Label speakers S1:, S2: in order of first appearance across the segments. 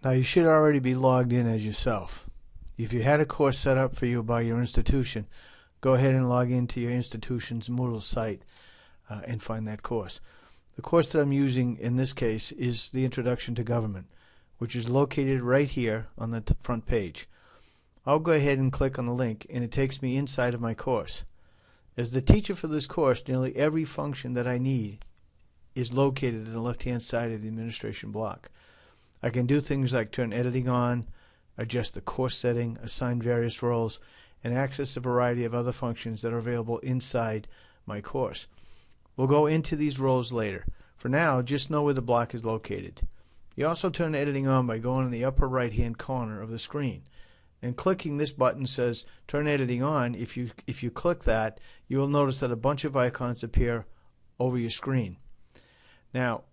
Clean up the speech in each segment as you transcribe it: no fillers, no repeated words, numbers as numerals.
S1: Now you should already be logged in as yourself. If you had a course set up for you by your institution, go ahead and log into your institution's Moodle site and find that course. The course that I'm using in this case is the Introduction to Government, which is located right here on the front page. I'll go ahead and click on the link and it takes me inside of my course. As the teacher for this course, nearly every function that I need is located on the left-hand side of the administration block. I can do things like turn editing on, adjust the course setting, assign various roles, and access a variety of other functions that are available inside my course. We'll go into these roles later. For now, just know where the block is located. You also turn editing on by going in the upper right-hand corner of the screen. And clicking this button says Turn Editing On. If you click that, you will notice that a bunch of icons appear over your screen. Now,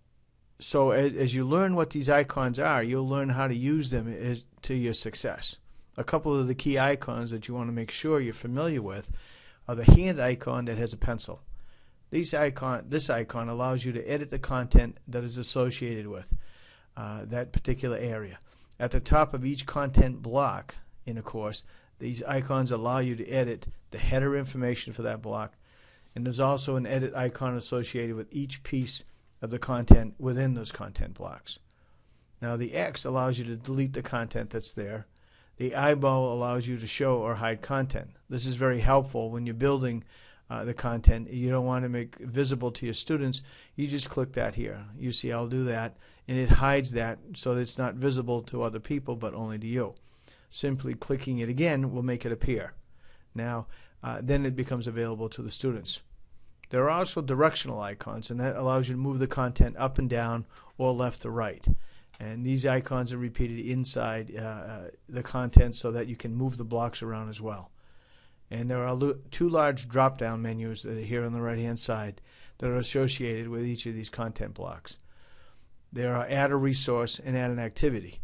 S1: so as you learn what these icons are, you'll learn how to use them to your success. A couple of the key icons that you want to make sure you're familiar with are the hand icon that has a pencil. This icon allows you to edit the content that is associated with that particular area. At the top of each content block in a course, these icons allow you to edit the header information for that block, and there's also an edit icon associated with each piece of the content within those content blocks. Now the X allows you to delete the content that's there. The eyeball allows you to show or hide content. This is very helpful when you're building the content. You don't want to make visible to your students. You just click that here. You see I'll do that, and it hides that so that it's not visible to other people but only to you. Simply clicking it again will make it appear. Now then it becomes available to the students. There are also directional icons, and that allows you to move the content up and down or left to right. And these icons are repeated inside the content so that you can move the blocks around as well. And there are two large drop-down menus that are here on the right-hand side that are associated with each of these content blocks. There are Add a Resource and Add an Activity.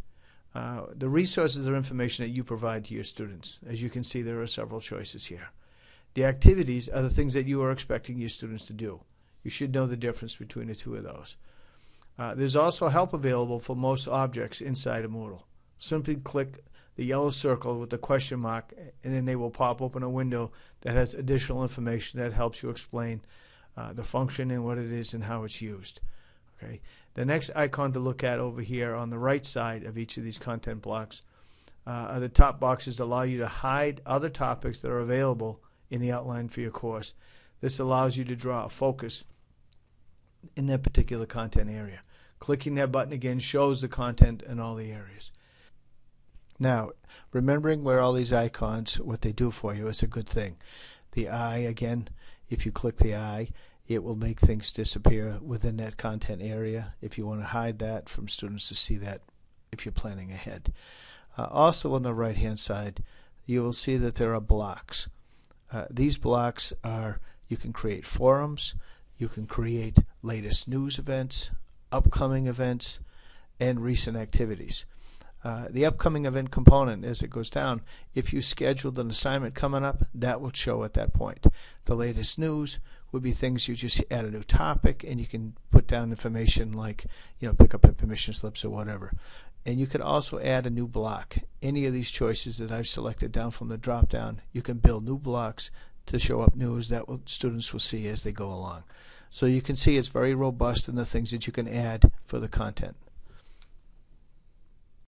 S1: The resources are information that you provide to your students. As you can see, there are several choices here. The activities are the things that you are expecting your students to do. You should know the difference between the two of those. There's also help available for most objects inside of Moodle. Simply click the yellow circle with the question mark, and then they will pop open a window that has additional information that helps you explain the function and what it is and how it's used. Okay. The next icon to look at over here on the right side of each of these content blocks are the top boxes that allow you to hide other topics that are available in the outline for your course. This allows you to draw a focus in that particular content area. Clicking that button again shows the content in all the areas. Now, remembering where all these icons, what they do for you, is a good thing. The eye, again, if you click the eye, it will make things disappear within that content area if you want to hide that from students to see that if you're planning ahead. Also on the right hand side, you will see that there are blocks. These blocks are, you can create forums, you can create latest news events, upcoming events, and recent activities. The upcoming event component, as it goes down, if you scheduled an assignment coming up, that will show at that point. The latest news would be things you just add a new topic, and you can put down information like, pick up permission slips or whatever. And you could also add a new block. Any of these choices that I've selected down from the drop down, you can build new blocks to show up news that students will see as they go along. So you can see it's very robust in the things that you can add for the content.